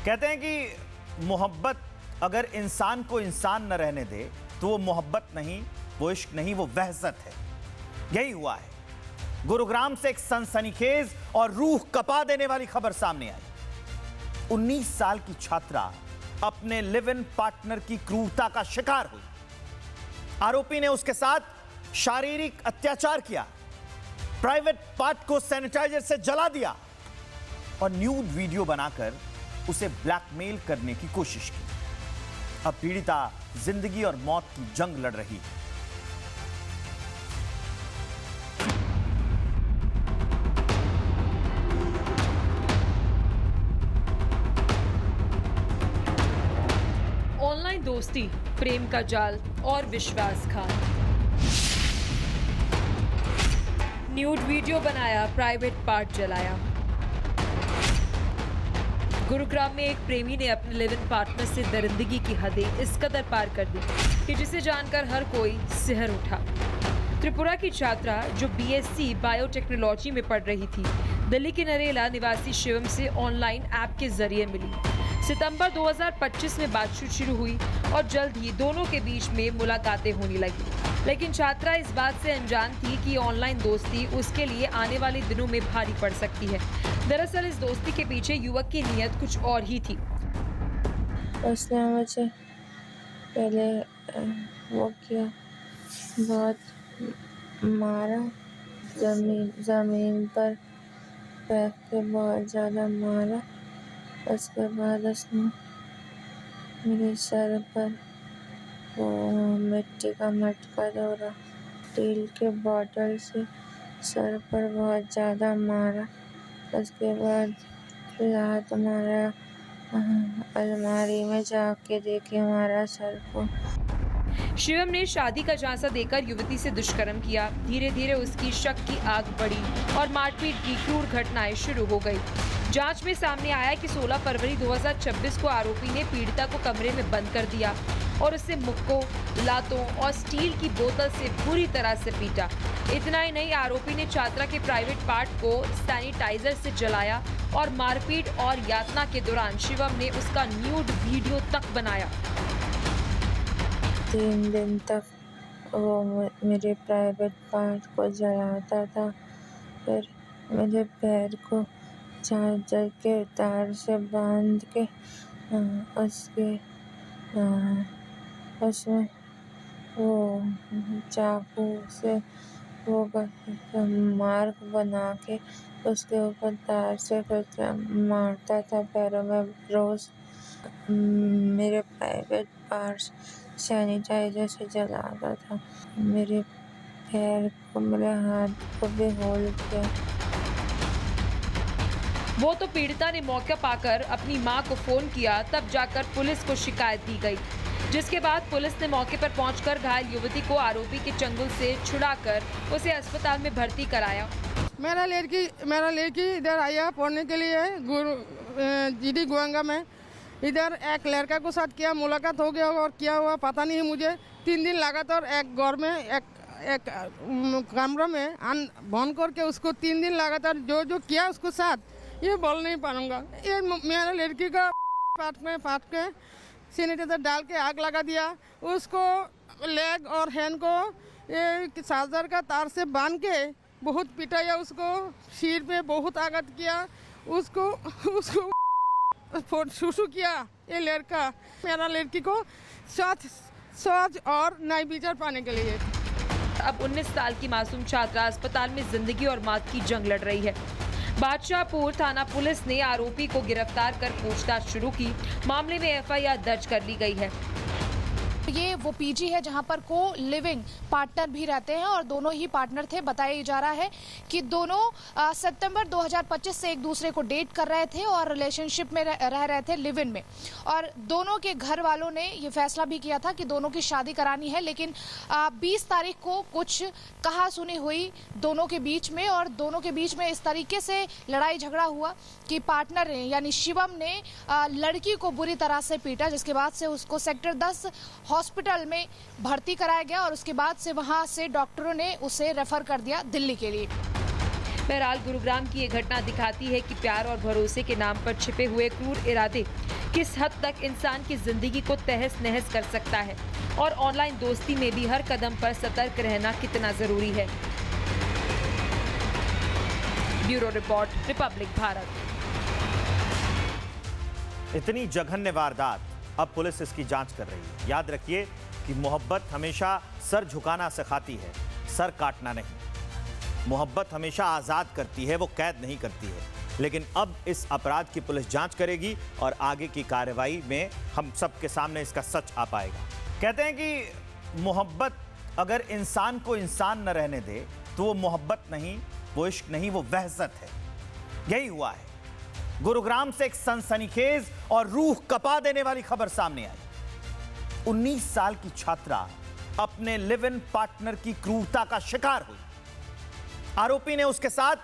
कहते हैं कि मोहब्बत अगर इंसान को इंसान न रहने दे तो वो मोहब्बत नहीं, वो इश्क नहीं, वो वहशत है। यही हुआ है। गुरुग्राम से एक सनसनीखेज और रूह कपा देने वाली खबर सामने आई। 19 साल की छात्रा अपने लिव इन पार्टनर की क्रूरता का शिकार हुई। आरोपी ने उसके साथ शारीरिक अत्याचार किया, प्राइवेट पार्ट को सैनिटाइजर से जला दिया और न्यूड वीडियो बनाकर उसे ब्लैकमेल करने की कोशिश की। अब पीड़िता जिंदगी और मौत की जंग लड़ रही है। ऑनलाइन दोस्ती, प्रेम का जाल और विश्वासघात। न्यूड वीडियो बनाया, प्राइवेट पार्ट जलाया। गुरुग्राम में एक प्रेमी ने अपने लिव इन पार्टनर से दरिंदगी की हदें इस कदर पार कर दी कि जिसे जानकर हर कोई सिहर उठा। त्रिपुरा की छात्रा जो बीएससी बायोटेक्नोलॉजी में पढ़ रही थी, दिल्ली के नरेला निवासी शिवम से ऑनलाइन ऐप के जरिए मिली। सितंबर 2025 में बातचीत शुरू हुई और जल्द ही दोनों के बीच में मुलाकातें होने लगी। लेकिन छात्रा इस बात से अनजान थी कि ऑनलाइन दोस्ती उसके लिए आने वाले दिनों में भारी पड़ सकती है। दरअसल इस दोस्ती के पीछे युवक की नीयत कुछ और ही थी। उसने मुझे पहले वो किया, बहुत मारा, जमीन पर फेंक के बहुत ज़्यादा मारा। उसके बाद उसने मेरे सर पर वो मिट्टी का मटका दौड़ा, स्टील के बॉटल से सर पर बहुत ज़्यादा मारा। उसके बाद लात मारा, अलमारी में जाके देखे मारा सर को। शिवम ने शादी का झांसा देकर युवती से दुष्कर्म किया। धीरे धीरे उसकी शक की आग बढ़ी और मारपीट की क्रूर घटनाएं शुरू हो गई। जांच में सामने आया कि 16 फरवरी 2026 को आरोपी ने पीड़िता को कमरे में बंद कर दिया और उसे मुक्कों, लातों और स्टील की बोतल से बुरी तरह से पीटा। इतना ही नहीं, आरोपी ने छात्रा के प्राइवेट पार्ट को सैनिटाइजर से जलाया और मारपीट और यातना के दौरान शिवम ने उसका न्यूड वीडियो तक बनाया। 3 दिन तक वो मेरे प्राइवेट पार्ट को जलाता था। फिर मेरे पैर को चार्जर के तार से बांध के उसमें वो चाकू से वो मार्क बना के उसके ऊपर तार से कुछ मारता था पैरों में। रोज मेरे प्राइवेट पार्ट्स सैनिटाइजर से जलाता था। मेरे पैर को, मेरे हाथ को भी होल किया। वो तो पीड़िता ने मौका पाकर अपनी मां को फोन किया, तब जाकर पुलिस को शिकायत दी गई, जिसके बाद पुलिस ने मौके पर पहुंचकर घायल युवती को आरोपी के चंगुल से छुड़ाकर उसे अस्पताल में भर्ती कराया। मेरा लड़की इधर आया पढ़ने के लिए जीडी गोयंगा में। इधर एक लड़का को साथ किया, मुलाकात हो गया और क्या हुआ पता नहीं मुझे। 3 दिन लगातार एक घर में एक कमरा में बंद करके उसको 3 दिन लगातार जो किया उसको साथ, ये बोल नहीं पाऊंगा। ये मेरा लड़की का पाट के सैनिटाइजर डाल के आग लगा दिया। उसको लेग और हैंड को ये चार्जर का तार से बांध के बहुत पिटाया, उसको सिर पे बहुत आघात किया, उसको सुसु किया। ये लड़का मेरा लड़की को सच और न्याय विचार पाने के लिए। अब 19 साल की मासूम छात्रा अस्पताल में जिंदगी और मौत की जंग लड़ रही है। बादशाहपुर थाना पुलिस ने आरोपी को गिरफ्तार कर पूछताछ शुरू की। मामले में एफआईआर दर्ज कर ली गई है। ये वो पीजी है जहां पर को लिविंग पार्टनर भी रहते हैं और दोनों ही पार्टनर थे। बताया जा रहा है कि दोनों सितंबर 2025 से एक दूसरे को डेट कर रहे थे और रिलेशनशिप में रह रहे थे लिव इन में। और दोनों के घर वालों ने ये फैसला भी किया था कि दोनों की शादी करानी है, लेकिन 20 तारीख को कुछ कहा सुनी हुई दोनों के बीच में और दोनों के बीच में इस तरीके से लड़ाई झगड़ा हुआ कि पार्टनर ने यानी शिवम ने लड़की को बुरी तरह से पीटा, जिसके बाद से उसको सेक्टर 10 हॉस्पिटल में भर्ती कराया गया और उसके बाद से वहां से डॉक्टरों ने उसे रेफर कर दिया दिल्ली के लिए। बहरहाल गुरुग्राम की ये घटना दिखाती है कि प्यार और भरोसे के नाम पर छिपे हुए क्रूर इरादे किस हद तक इंसान की जिंदगी को तहस नहस कर सकता है और ऑनलाइन दोस्ती में भी हर कदम पर सतर्क रहना कितना जरूरी है। Bureau report, Republic Bharat. इतनी जघन्य वारदात, अब पुलिस इसकी जांच कर रही है। याद रखिए कि मोहब्बत हमेशा सर झुकाना सिखाती है, सर काटना नहीं। मोहब्बत हमेशा आजाद करती है, वो कैद नहीं करती है। लेकिन अब इस अपराध की पुलिस जांच करेगी और आगे की कार्रवाई में हम सबके सामने इसका सच आ पाएगा। कहते हैं कि मोहब्बत अगर इंसान को इंसान न रहने दे तो वो मोहब्बत नहीं, वो इश्क नहीं, वो वहशत है। यही हुआ है। गुरुग्राम से एक सनसनीखेज और रूह कपा देने वाली खबर सामने आई। 19 साल की छात्रा अपने लिव इन पार्टनर की क्रूरता का शिकार हुई। आरोपी ने उसके साथ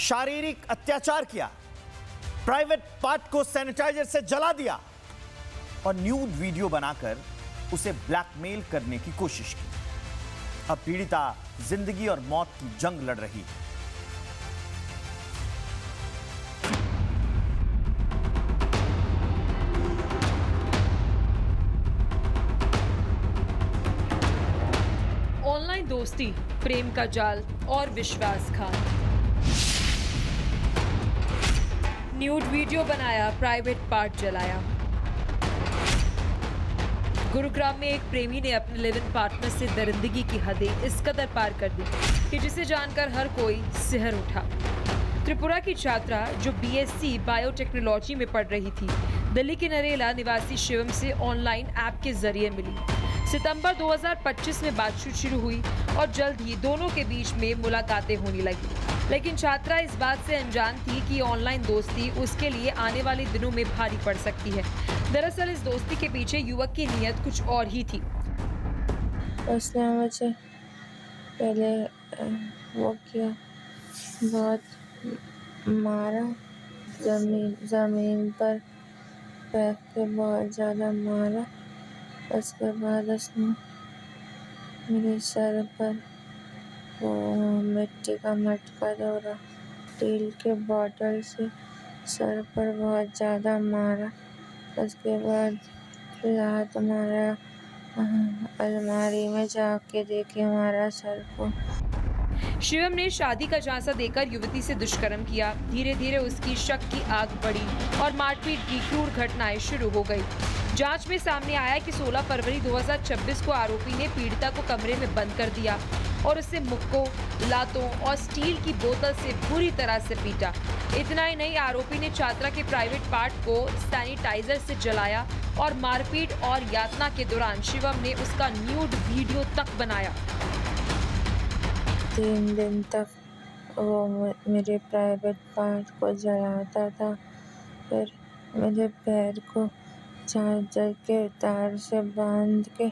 शारीरिक अत्याचार किया, प्राइवेट पार्ट को सैनिटाइजर से जला दिया और न्यूड वीडियो बनाकर उसे ब्लैकमेल करने की कोशिश की। अब पीड़िता जिंदगी और मौत की जंग लड़ रही है। ऑनलाइन दोस्ती, प्रेम का जाल और विश्वासघात। न्यूड वीडियो बनाया, प्राइवेट पार्ट जलाया। गुरुग्राम में एक प्रेमी ने अपने लिव इन पार्टनर से दरिंदगी की हदें इस कदर पार कर दी कि जिसे जानकर हर कोई सिहर उठा। त्रिपुरा की छात्रा जो बीएससी बायोटेक्नोलॉजी में पढ़ रही थी, दिल्ली के नरेला निवासी शिवम से ऑनलाइन ऐप के जरिए मिली। सितंबर 2025 में बातचीत शुरू हुई और जल्द ही दोनों के बीच में मुलाकातें होने लगी। लेकिन छात्रा इस बात से अनजान थी कि ऑनलाइन दोस्ती उसके लिए आने वाले दिनों में भारी पड़ सकती है। दरअसल इस दोस्ती के पीछे युवक की नीयत कुछ और ही थी। उसने मुझे पहले वो किया, बहुत मारा, जमीन पर फेंक के बहुत ज़्यादा मारा। उसके बाद उसने मेरे सर पर वो मिट्टी का मटका दौड़ा, स्टील के बॉटल से सर पर बहुत ज़्यादा मारा। उसके बाद लात मारा, अलमारी में जाके देखे हमारा सर को। शिवम ने शादी का झांसा देकर युवती से दुष्कर्म किया। धीरे धीरे उसकी शक की आग बढ़ी और मारपीट की क्रूर घटनाएं शुरू हो गई। जांच में सामने आया कि 16 फरवरी 2026 को आरोपी ने पीड़िता को कमरे में बंद कर दिया और उसे मुक्कों, लातों और स्टील की बोतल से बुरी तरह से पीटा। इतना ही नहीं, आरोपी ने छात्रा के प्राइवेट पार्ट को सैनिटाइजर से जलाया और मारपीट और यातना के दौरान शिवम ने उसका न्यूड वीडियो तक बनाया। 3 दिन तक वो मेरे प्राइवेट पार्ट को जलाता था। फिर मेरे पैर को चार्जर के तार से बांध के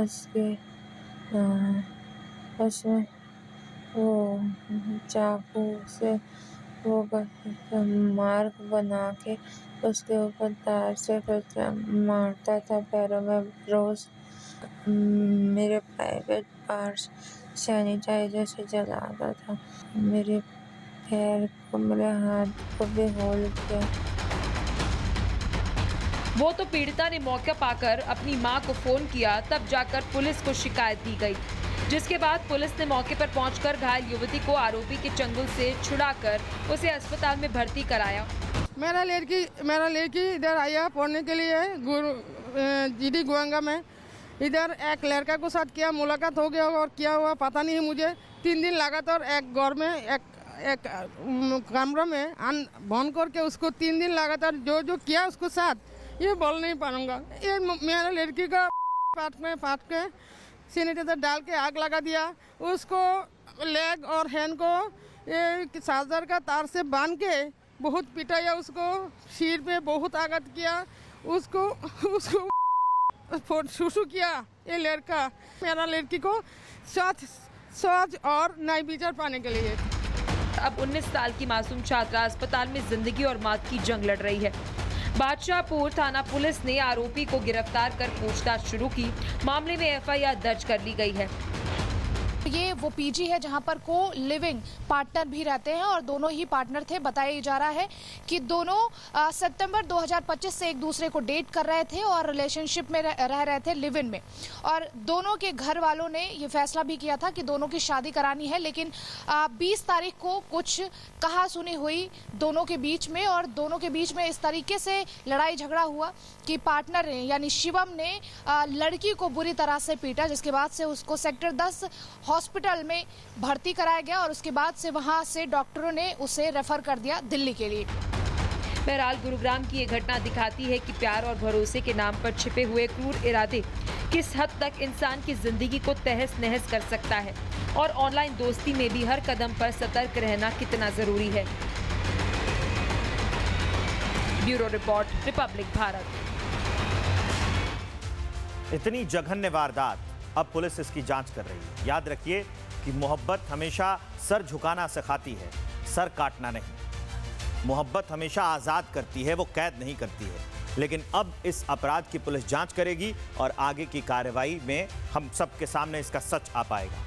उसमें वो चाकू से वो मार्क बना के उसके ऊपर तार से कुछ मारता था पैरों में। रोज मेरे प्राइवेट पार्ट्स सैनिटाइजर से जलाता था। मेरे पैर को, मेरे हाथ को भी होल किया। वो तो पीड़िता ने मौका पाकर अपनी मां को फोन किया, तब जाकर पुलिस को शिकायत दी गई, जिसके बाद पुलिस ने मौके पर पहुंचकर घायल युवती को आरोपी के चंगुल से छुड़ाकर उसे अस्पताल में भर्ती कराया। मेरा लड़की इधर आया पढ़ने के लिए जीडी गोयंगा में। इधर एक लड़का को साथ किया, मुलाकात हो गया और क्या हुआ पता नहीं मुझे। 3 दिन लगातार एक घर में एक कमरा में बंद करके उसको 3 दिन लगातार जो किया उसको साथ, ये बोल नहीं पाऊंगा। ये मेरा लड़की का पाट के सैनिटाइजर डाल के आग लगा दिया। उसको लेग और हैंड को ये चार्जर का तार से बांध के बहुत पिटाया, उसको सिर पे बहुत आघात किया, उसको सुसु किया। ये लड़का मेरा लड़की को सच और न्याय विचार पाने के लिए। अब 19 साल की मासूम छात्रा अस्पताल में जिंदगी और मौत की जंग लड़ रही है। बादशाहपुर थाना पुलिस ने आरोपी को गिरफ्तार कर पूछताछ शुरू की। मामले में एफआईआर दर्ज कर ली गई है। ये वो पीजी है जहां पर को लिविंग पार्टनर भी रहते हैं और दोनों ही पार्टनर थे। बताया जा रहा है कि दोनों सितंबर 2025 से एक दूसरे को डेट कर रहे थे और रिलेशनशिप में रह रहे थे, लिव इन में। और दोनों के घर वालों ने ये फैसला भी किया था कि दोनों की शादी करानी है, लेकिन 20 तारीख को कुछ कहा सुनी हुई दोनों के बीच में और दोनों के बीच में इस तरीके से लड़ाई झगड़ा हुआ कि पार्टनर ने यानी शिवम ने लड़की को बुरी तरह से पीटा, जिसके बाद से उसको सेक्टर 10 हॉस्पिटल में भर्ती कराया गया और उसके बाद से वहां से डॉक्टरों ने उसे रेफर कर दिया दिल्ली के लिए। बहरहाल गुरुग्राम की ये घटना दिखाती है कि प्यार और भरोसे के नाम पर छिपे हुए क्रूर इरादे किस हद तक इंसान की जिंदगी को तहस नहस कर सकता है और ऑनलाइन दोस्ती में भी हर कदम पर सतर्क रहना कितना जरूरी है। Bureau report, Republic Bharat. इतनी जघन्य वारदात, अब पुलिस इसकी जांच कर रही है। याद रखिए कि मोहब्बत हमेशा सर झुकाना सिखाती है, सर काटना नहीं। मोहब्बत हमेशा आज़ाद करती है, वो कैद नहीं करती है। लेकिन अब इस अपराध की पुलिस जांच करेगी और आगे की कार्रवाई में हम सबके सामने इसका सच आ पाएगा।